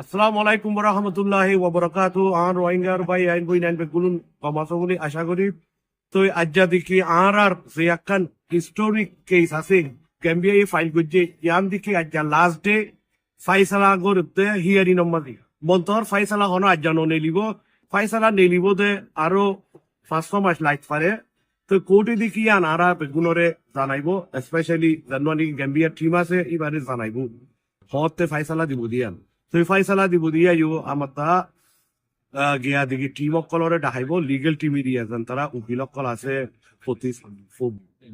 আসসালামু আলাইকুম ওয়া রাহমাতুল্লাহি ওয়া বারাকাতুহু। আর রোহিঙ্গার ভাই আইন বই নাইন বেগুলুন কমাসগুলি আশা করি তো আজ্জা দেখি আর যে একখান হিস্টোরিক কেস আছে গ্যাম্বিয়া ফাইল করছে ইয়ান দেখি আজ্জা লাস্ট ডে ফাইসালা করতে হিয়ারি নম্বর বন্তর ফাইসালা হনো আজ্জা নেলিব ফাইসালা নেলিব দে আরো 5 মাস লাইট পারে তো কোর্টে দেখি আন আরা বেগুনরে জানাইব স্পেশালি জানুয়ারি গ্যাম্বিয়ার টিম আছে এবারে জানাইব হতে ফাইসালা দিব দিয়ান তো ফাইসালা দিব দিয়া আমার তা গিয়া দেখি টিম অকলরে ডাহাইব লিগেল টিমি দিয়া যেন তারা উকিল অকল আছে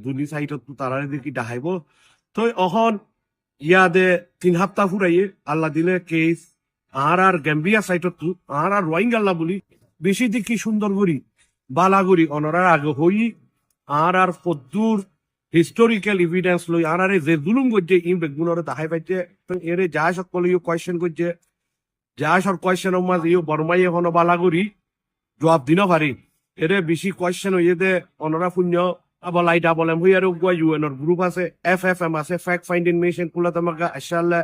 দুনি সাইডত তারারে দেখি ডাহাইব তো অহন ইয়াদে 3 সপ্তাহ ফুরাইয়ে আল্লাহ দিলে কেস আর গ্যাম্বিয়া সাইডত আর রোহিঙ্গাল্লা বলি বেশি দেখি সুন্দর করি বালাগুড়ি অনরার আগে হই আর পদ্দুর হিস্টোরিক্যাল এভিডেন্স লই আর যে জুলুম করছে ইন বেগুনরে দেখাই পাইছে তো এরে যা সকল কোয়েশ্চেন করছে যা সব কোয়েশ্চেন মাঝ বর্মাই এখনো বালাগুড়ি জবাব দিন পারি এরে বেশি কোয়েশ্চেন হইয়ে দে অনরা শূন্য আবার লাইট বলেম হই আর ইউএনর গ্রুপ আছে FFM আছে ফ্যাক্ট ফাইন্ডিং মিশন কুলা তোমাকে আশাল্লা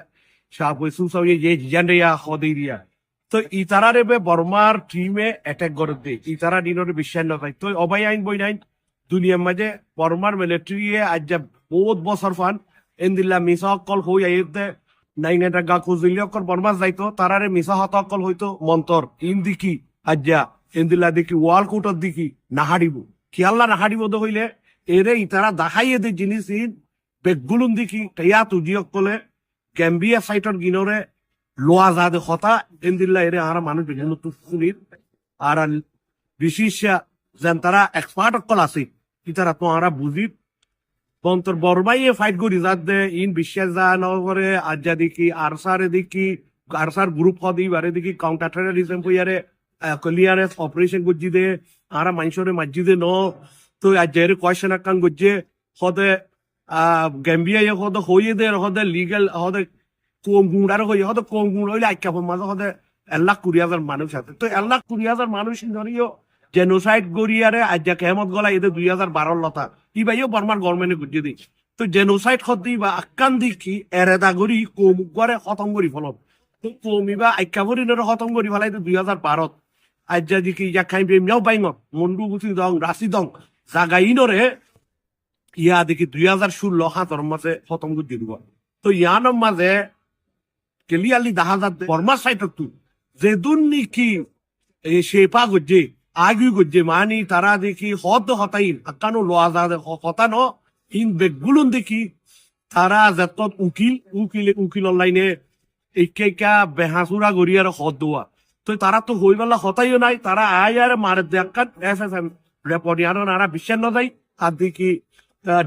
সাপ হইছু সব যে জান্ডিয়া হদিরিয়া তো ইতারারে বে বর্মার টিমে অ্যাটাক করে দে ইতারা দিনের বিশ্বাস নয় তো অবাই আইন বই নাই দুনিয়ার মাঝে বর্মার মিলিটারি আজ বহুত বছর ফান এন্দিল্লা মিসা অকল হই আইতে নাইন এটা গা খুঁজিলে অকল বর্মা যাইতো তারারে মিসা হত অকল হইতো মন্তর ইন দিকি আজ্জা এন্দিল্লা দেখি ওয়াল কোর্টত দিকি নাহাড়িব খেয়াল্লা নাহাড়িব তো হইলে এরে ইতারা দেখাইয়ে দে জিনিস ইন বেগুলুন দিকি ইয়া তুজি অকলে গ্যাম্বিয়া সাইটর গিনরে লোয়া যা দে হতা এন্দিল্লা এরে আর মানুষ বিভিন্ন তুলির আর বিশেষ যেন তারা এক্সপার্ট অকল আছে ইতারা তো আরা বুঝি বন্তর বরবাইয়ে ফাইট করি যার দে ইন বিশ্বাস যা নগরে আজ্জা দেখি আরসারে দেখি আরসার গ্রুপ হদি বারে দেখি কাউন্টার টেররিজম পইয়ারে ক্লিয়ারেন্স অপারেশন গজ্জি দে আরা মানুষরে মসজিদে ন তো আজ্জারে কোয়েশ্চেন আকান গজ্জে হদে গ্যাম্বিয়া হদে হইয়ে দে হদে লিগ্যাল হদে কম গুণার হইয়ে হদে কম গুণ হইলে আইকা মাঝে হদে 1,20,000 মানুষ আছে তো 1,20,000 মানুষ ধরিও জেনোসাইড গড়িয়ারে আজ্জা কেমত গলা এদের 2012 লতা ই বাইও বর্মার গভর্নমেন্টে গুজি দি তো জেনোসাইড হদি বা আক্কান দিকি এরেদা গড়ি কম গড়ে খতম করি ফলত তো কমি বা আইকাবরিনের খতম করি ফেলাই 2012 আজ্জা দিকি ইয়া খাই বেমিয়াও বাইঙত মন্ডু গুছি দং রাশি দং জাগাইনরে ইয়া দেখি 2016 হাতর মাঝে খতম করে দিব তো ইয়ানোর মাঝে ক্লিয়ারলি দেখা যাচ্ছে বর্মার সাইটত যে দুর্নীতি শেপা গজ্জে আগু গজ্জে মানি তারা দেখি হদ হতাইন আকানো লোয়া যা হতানো ইন বেগুলুন দেখি তারা যত উকিল অনলাইনে একা বেহাসুরা গড়িয়ার হদ দোয়া তো তারা তো হই বেলা হতাইও নাই তারা আয় আর মারে দেখান FFM রেপোর্ট ইয়ানো নারা বিশ্বাস নয় আর দেখি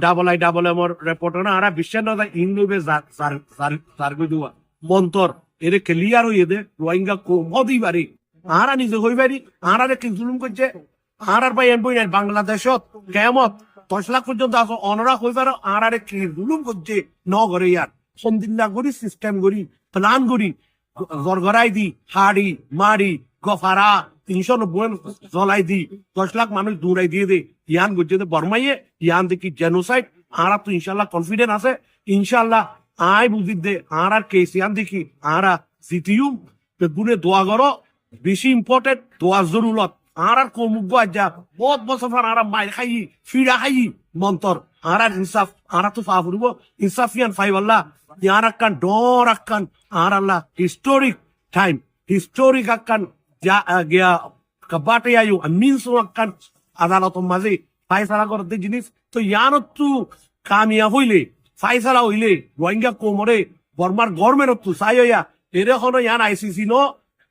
ডাবল এমর রেপোর্ট না আরা বিশ্বাস নয় ইন্দুবে জার দোয়া মন্তর এরে ক্লিয়ার হইয়ে দে রোহিঙ্গা কমদি বাড়ি আরা নিজে হই বাড়ি আরারে কি জুলুম করছে আর ভাই এন বই নাই বাংলাদেশত কেমত 10 লাখ পর্যন্ত আসো অনরা হই পারো আরারে কি জুলুম করছে নগরে ইয়ার সন্দিল্লা করি সিস্টেম করি প্ল্যান করি গড়গড়াই দি হাড়ি মারি গফারা 390 জ্বলাই দি 10 লাখ মানুষ দৌড়াই দিয়ে দে ইয়ান করছে বর্মাইয়ে ইয়ান দেখি জেনোসাইড আরা তো ইনশাল্লাহ কনফিডেন্ট আছে ইনশাল্লাহ আই বুঝি দে আর কেস ইয়ান দেখি আরা জিতিউ বেগুনে দোয়া করো বেশি ইম্পর্টেন্ট দোয়া জরুরত আর কমুক যা বহুত বছর আর মাই খাই ফিরা খাই মন্তর আর ইনসাফ আর তো ফা ফুরব ইনসাফিয়ান ফাইভ আল্লাহ ইয়ার আকান ডর আকান আর আল্লাহ হিস্টোরিক টাইম হিস্টোরিক আকান যা গিয়া কবাটে আয়ু মিনস আকান আদালত মাঝে ফাইসালা করতে জিনিস তো ইয়ানত তু কামিয়া হইলে ফাইসালা হইলে রোহিঙ্গা কোমরে বর্মার গভর্নমেন্ট তু চাই হইয়া এরে হনো ইয়ান ICC ন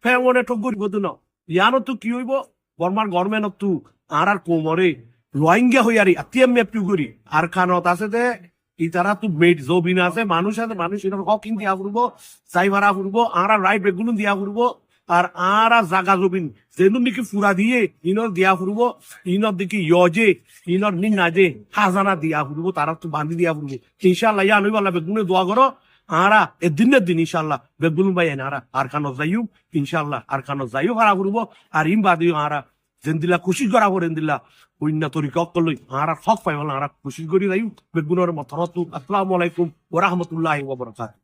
ফেমনে ঠক করিব তো ন ইয়ানত তু কি হইব বর্মার গভর্নমেন্ট তু আর কোমরে রোহিঙ্গা হইয়ারি আতিয়াম মেপটু করি আর খানত আছে দে ইতারা তু মেট জবিন আছে মানুষ এর হকিং দিয়া ফুরব সাইবারা ফুরব আর রাইট বেগুলুন দিয়া ফুরব আর জাগা জবিন যেদিন নাকি ফুরা দিয়ে ইনর দিয়া ফুরব ইনর দেখি ইয়জে ইনর নিনাজে হাজানা দিয়া ফুরব তারা তো বান্ধি দিয়া ফুরব ইনশাআল্লাহ ইয়া নই বলা বেগুনে দোয়া করো আরা এ দিনের দিন ইনশাআল্লাহ বেগুলুন ভাই আরা আর খানো যাইও ইনশাআল্লাহ আর খানো যাইও হারা ফুরব আর ইম বাদিও আরা জেন্দিলা খুশি করা করেন দিল্লা অন্য তরিকা অকলই আর হক পাই বলা আর খুশি করি যাইও বেগুনের মতরত আসসালামু আলাইকুম ওয়া রাহমাতুল্লাহি ওয়া বারাকাতুহু।